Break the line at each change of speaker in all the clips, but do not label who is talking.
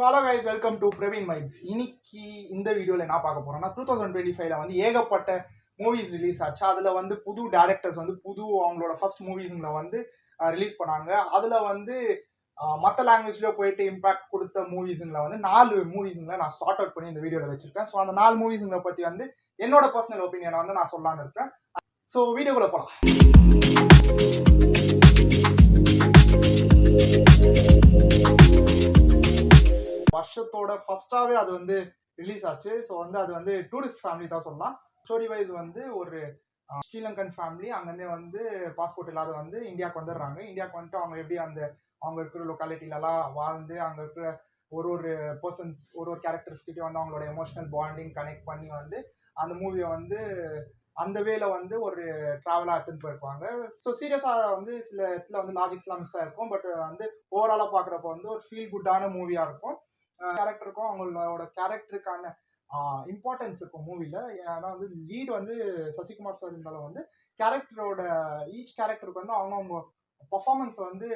Hello guys, welcome to Praveen mikes. இன்னைக்கு இந்த வீடியோவில் என்ன பார்க்க போறோம்னா 2025ல வந்து ஏகப்பட்ட மூவிஸ் ரிலீஸ் ஆச்சு. அதில் வந்து புது டேரக்டர்ஸ் வந்து அவங்களோட ஃபர்ஸ்ட் மூவிஸுங்களை வந்து ரிலீஸ் பண்ணாங்க. அதில் வந்து மற்ற லாங்குவேஜ்லேயே போயிட்டு இம்பாக்ட் கொடுத்த மூவிஸுங்களை வந்து 4 மூவிஸுங்களை நான் ஷார்ட் அவுட் பண்ணி இந்த வீடியோவில் வச்சிருக்கேன். ஸோ அந்த 4 மூவிஸுங்களை பற்றி வந்து என்னோட பர்சனல் ஒப்பீனியனை வந்து நான் சொல்லலான்னு இருக்கேன். ஸோ வீடியோக்குள்ள போகலாம். வருஷத்தோட ஃபர்ஸ்டாவே அது வந்து ரிலீஸ் ஆச்சு. ஸோ வந்து அது வந்து டூரிஸ்ட் ஃபேமிலி தான் சொல்லலாம். ஸ்டோரி வைஸ் வந்து ஒரு ஸ்ரீலங்கன் ஃபேமிலி அங்கேருந்தே வந்து பாஸ்போர்ட் இல்லாத வந்து இந்தியாவுக்கு வந்துடுறாங்க. இந்தியாவுக்கு வந்துட்டு அவங்க எப்படி அவங்க இருக்கிற லொக்காலிட்டிலலாம் வாழ்ந்து அங்கே இருக்கிற ஒரு பர்சன்ஸ் ஒரு கேரக்டர்ஸ்கிட்டே வந்து அவங்களோட எமோஷனல் பாண்டிங் கனெக்ட் பண்ணி வந்து அந்த மூவியை வந்து அந்த வேல வந்து ஒரு ட்ராவலாக எடுத்துன்னு போயிருப்பாங்க. ஸோ சீரியஸாக வந்து சில இடத்துல வந்து லாஜிக்ஸ்லாம் மிஸ் ஆயிருக்கும். பட் வந்து ஓவராலாக பார்க்குறப்ப வந்து ஒரு ஃபீல் குட்டான மூவியாக இருக்கும். கேரக்டருக்கும் அவங்களோட கேரக்டருக்கான இம்பார்ட்டன்ஸ் இருக்கும் மூவில. ஏன்னா வந்து லீட் வந்து சசிகுமார் சார் இருந்தாலும் வந்து கேரக்டரோட ஈச் கேரக்டருக்கு வந்து அவங்க பர்ஃபார்மன்ஸ் வந்து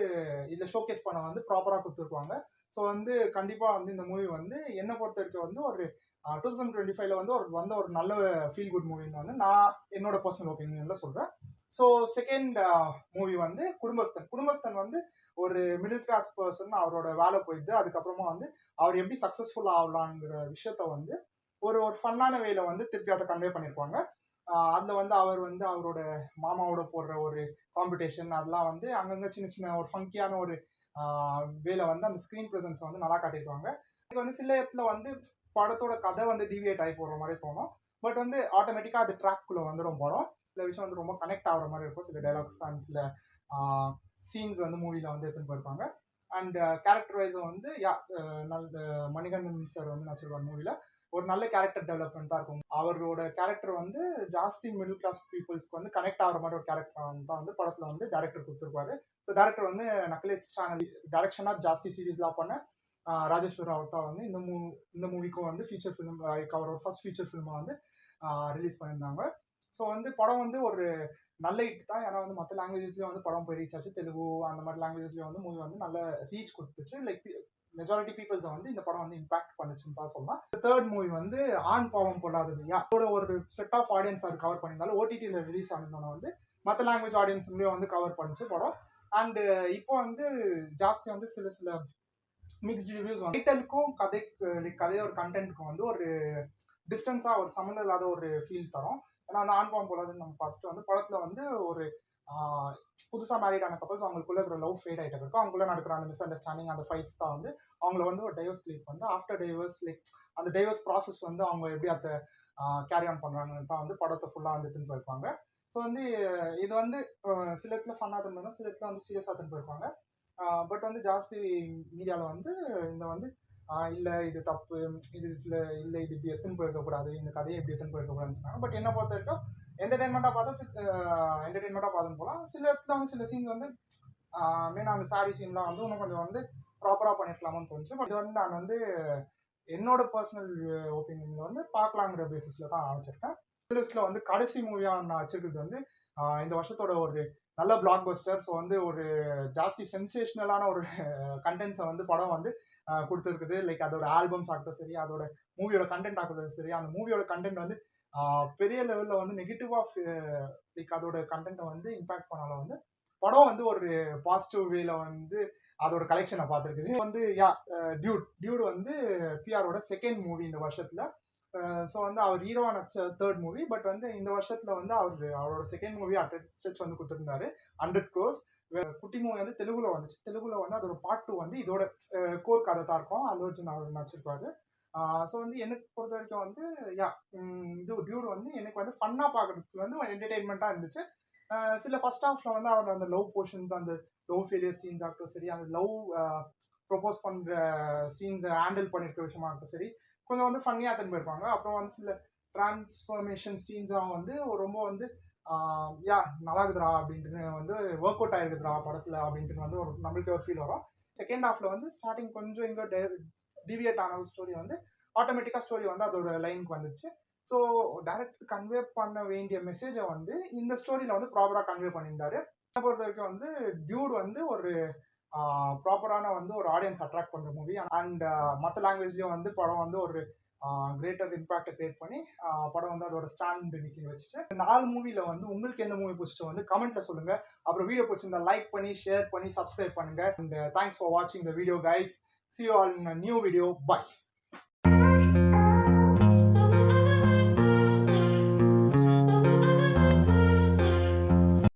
இதில் ஷோகேஸ் பண்ண வந்து ப்ராப்பராக கொடுத்துருப்பாங்க. ஸோ வந்து கண்டிப்பாக வந்து இந்த மூவி வந்து என்னை பொறுத்த வரைக்கும் வந்து ஒரு 2025ல வந்து ஒரு நல்ல ஃபீல் குட் மூவின்னு வந்து நான் என்னோட பர்சனல் ஒப்பீனியன்ல சொல்றேன். ஸோ செகண்ட் மூவி வந்து குடும்பஸ்தன் வந்து ஒரு மிடில் கிளாஸ் பர்சன் அவரோட வேலை போயிட்டு அதுக்கப்புறமா வந்து அவர் எப்படி சக்சஸ்ஃபுல் ஆகலாங்கிற விஷயத்த வந்து ஒரு ஃபன்னான வேல வந்து திருப்பி அதை கன்வே பண்ணியிருப்பாங்க. அதில் வந்து அவர் வந்து அவரோட மாமாவோட போடுற ஒரு காம்படிஷன் அதெல்லாம் வந்து அங்கங்கே சின்ன சின்ன ஒரு ஃபங்கியான ஒரு வேலை வந்து அந்த ஸ்க்ரீன் ப்ரெசன்ஸ் வந்து நல்லா காட்டியிருப்பாங்க. இது வந்து சில இடத்துல வந்து படத்தோட கதை வந்து டிவியேட் ஆகி போடுற மாதிரி தோணும். பட் வந்து ஆட்டோமேட்டிக்காக அது ட்ராக்குள்ளே வந்துடும் படம். சில விஷயம் வந்து ரொம்ப கனெக்ட் ஆகிற மாதிரி இருக்கும். சில டைலாக்ஸ் அண்ட் சில சீன்ஸ் வந்து மூவியில் வந்து எடுத்துன்னு போயிருப்பாங்க. அண்ட் கேரக்டர் வைஸும் வந்து நல்ல மணிகண்டன் சார் வந்து நடிச்சிருப்பார் மூவியில். ஒரு நல்ல கேரக்டர் டெவலப்மெண்ட் தான் இருக்கும். அவரோட கேரக்டர் வந்து ஜாஸ்தி மிடில் கிளாஸ் பீப்புள்ஸ்க்கு வந்து கனெக்ட் ஆகிற மாதிரி ஒரு கேரக்டர் தான் வந்து படத்தில் வந்து டேரக்டர் கொடுத்துருப்பாரு. ஸோ டேரக்டர் வந்து நக்கலேட்ஸ் சேனல் டைரக்ஷனாக ஜாஸ்தி சீரீஸ்லாம் பண்ண ராஜேஸ்வர் ராவ் தான் வந்து இந்த மூவிக்கும் வந்து ஃபீச்சர் ஃபிலிம் அவரோட ஃபர்ஸ்ட் ஃபீச்சர் ஃபிலிமாக வந்து ரிலீஸ் பண்ணியிருந்தாங்க. ஸோ வந்து படம் வந்து ஒரு நல்ல ஹிட் தான். ஏன்னா வந்து மற்ற லாங்குவேஜஸ்லேயும் வந்து படம் போய் ரீச் ஆச்சு. தெலுங்கு அந்த மாதிரி லாங்குவேஜ்லேயும் வந்து மூவி வந்து நல்ல ரீச் கொடுத்துச்சு. லைக் மெஜாரிட்டி பீப்புள்ஸை வந்து இந்த படம் வந்து இம்பாக்ட் பண்ணுச்சுன்னு தான் சொல்லலாம். தேர்ட் மூவி வந்து ஆண் பாவம் பொல்லாதது. அதோட ஒரு செட் ஆஃப் ஆடியன்ஸ் அது கவர் பண்ணியிருந்தாலும் ஓடிடியில் ரிலீஸ் ஆனதுனால வந்து மற்ற லாங்குவேஜ் ஆடியன்ஸ்லேயும் வந்து கவர் பண்ணிச்சு படம். அண்ட் இப்போ வந்து ஜாஸ்தி வந்து சில மிக்ஸ்ட் ரிவ்யூஸ் வந்து டைட்டலுக்கும் கதையோட கண்டென்ட்டுக்கும் வந்து ஒரு டிஸ்டன்ஸாக ஒரு சம்மந்தம் இல்லாத ஒரு ஃபீல் தரும். ஏன்னா அந்த ஆண் பாவம் பொல்லாததுன்னு நம்ம பார்த்துட்டு வந்து படத்தில் வந்து ஒரு புதுசாக மேரிட் ஆன கப்பல்ஸ் அவங்களுக்குள்ள இருக்கிற லவ் ஃபேட் ஆகிட்டு இருக்கும். அவங்களுக்குள்ள நடக்கிற அந்த மிஸ் அண்டர்ஸ்டாண்டிங் அந்த ஃபைட்ஸ் தான் வந்து அவங்கள வந்து ஒரு டைவர்ஸ் கிரியேட் வந்து ஆஃப்டர் டைவர்ஸ் லைக் அந்த டைவர்ஸ் ப்ராசஸ் வந்து அவங்க எப்படி அதை கேரி ஆன் பண்ணுறாங்கன்னு தான் வந்து படத்தை ஃபுல்லாக வந்து எடுத்துன்னு போயிருப்பாங்க. ஸோ வந்து இது வந்து சில இடத்துல ஃபன்னாக இருந்தாலும் சில இடத்துல வந்து சீரியஸாக எடுத்துன்னு போயிருப்பாங்க. பட் வந்து ஜாஸ்தி மீடியாவில் வந்து இந்த வந்து இல்லை இது தப்பு, இது சில இல்லை இது இப்படி எடுத்துன்னு போயிருக்கக்கூடாது, இந்த கதையை இப்படி எடுத்துன்னு போயிருக்கக்கூடாதுன்னு சொன்னாங்க. பட் என்ன பொறுத்த வரைக்கும் என்டர்டைன்மெண்ட்டாக பார்த்துன்னு போகலாம். சில இடத்துல வந்து சில சீன் வந்து மெயினாக அந்த சாரி சீன்லாம் வந்து இன்னும் கொஞ்சம் வந்து ப்ராப்பராக பண்ணியிருக்கலாமான்னு தோணுச்சு. பட் இது வந்து நான் வந்து என்னோட பர்சனல் ஒப்பீனியனில் வந்து பார்க்கலாங்கிற பேசிஸில் தான் வச்சுருக்கேன். லிஸ்ட்டில் வந்து கடைசி மூவியாக நான் வச்சுருக்கிறது வந்து இந்த வருஷத்தோட ஒரு நல்ல பிளாக் பஸ்டர். ஸோ வந்து ஒரு ஜாஸ்தி சென்சேஷனலான ஒரு கண்டென்ட்ஸை வந்து படம் வந்து கொடுத்துருக்குது. லைக் அதோட ஆல்பம்ஸ் ஆகட்டும் சரி, அதோட மூவியோட கண்டென்ட் ஆகட்டும் சரி, அந்த மூவியோட கண்டென்ட் வந்து பெரிய லெவலில் வந்து நெகட்டிவாக லைக் அதோட கண்டென்ட்டை வந்து இம்பாக்ட் பண்ணாலும் வந்து படம் வந்து ஒரு பாசிட்டிவ் வேல வந்து அதோட கலெக்ஷனை பார்த்துருக்குது. வந்து டியூட் வந்து பிஆரோட செகண்ட் மூவி இந்த வருஷத்தில். ஸோ வந்து அவர் ஹீரோவா நடிச்ச தேர்ட் மூவி. பட் வந்து இந்த வருஷத்தில் வந்து அவரோட செகண்ட் மூவி ஸ்ட்ரெச் வந்து கொடுத்துருந்தாரு 100 crores. குட்டி மூவி வந்து தெலுங்குல வந்துச்சு. தெலுங்குல வந்து அதோட பார்ட் 2 வந்து இதோட கோர் கதை தான் இருக்கும். அல்லு அர்ஜுன் அவர் நடிச்சிருப்பாரு. ஸோ வந்து எனக்கு பொறுத்த வரைக்கும் வந்து இது டியூட் வந்து எனக்கு வந்து ஃபன்னாக பார்க்கறதுக்கு வந்து என்டர்டெயின்மெண்ட்டாக இருந்துச்சு. சில ஃபர்ஸ்ட் ஹாஃப்ல வந்து அவர் அந்த லவ் போர்ஷன்ஸ் அந்த லவ் ஃபெயிலியர் சீன்ஸ் ஆகட்டும் சரி, அந்த லவ் ப்ரொபோஸ் பண்ணுற சீன்ஸை ஹேண்டில் பண்ணியிருக்க விஷயமா இருக்கட்டும் சரி, கொஞ்சம் வந்து ஃபன்னியாக எடுத்துன்னு போயிருப்பாங்க. அப்புறம் வந்து சில டிரான்ஸ்ஃபர்மேஷன் சீன்ஸாக வந்து ரொம்ப வந்து நல்லா இருக்குதுரா அப்படின்ட்டு வந்து ஒர்க் அவுட் ஆயிருக்குதுரா படத்தில் அப்படின்ட்டு வந்து ஒரு நம்மளுக்கு ஒரு ஃபீல் வரும். செகண்ட் ஹாஃப்ல வந்து ஸ்டார்டிங் கொஞ்சம் இங்கே டிவியேட் ஆன ஒரு ஸ்டோரி வந்து ஆட்டோமேட்டிக்காக ஸ்டோரி வந்து அதோட லைனுக்கு வந்துச்சு. ஸோ டைரக்டர் கன்வே பண்ண வேண்டிய மெசேஜை வந்து இந்த ஸ்டோரியில் வந்து ப்ராப்பராக கன்வே பண்ணியிருந்தாரு. என்னை பொறுத்த வரைக்கும் வந்து டியூட் வந்து ஒரு ப்ராப்பரான வந்து ஒரு ஆடியன்ஸ் அட்ராக்ட் பண்ணுற மூவி. அண்ட் மற்ற லாங்குவேஜ்லேயும் வந்து படம் வந்து ஒரு கிரேட்டர் இம்பாக்டை கிரியேட் பண்ணி படம் வந்து அதோட ஸ்டாண்ட் நிற்க வச்சுட்டு 4 மூவியில் வந்து உங்களுக்கு எந்த மூவி பிடிச்சோ வந்து கமெண்ட்ல சொல்லுங்க. அப்புறம் வீடியோ பிடிச்சிருந்தா லைக் பண்ணி ஷேர் பண்ணி சப்ஸ்கிரைப் பண்ணுங்க. அண்ட் தேங்க்ஸ் ஃபார் வாட்சிங் the video guys. See you all in a new video. Bye.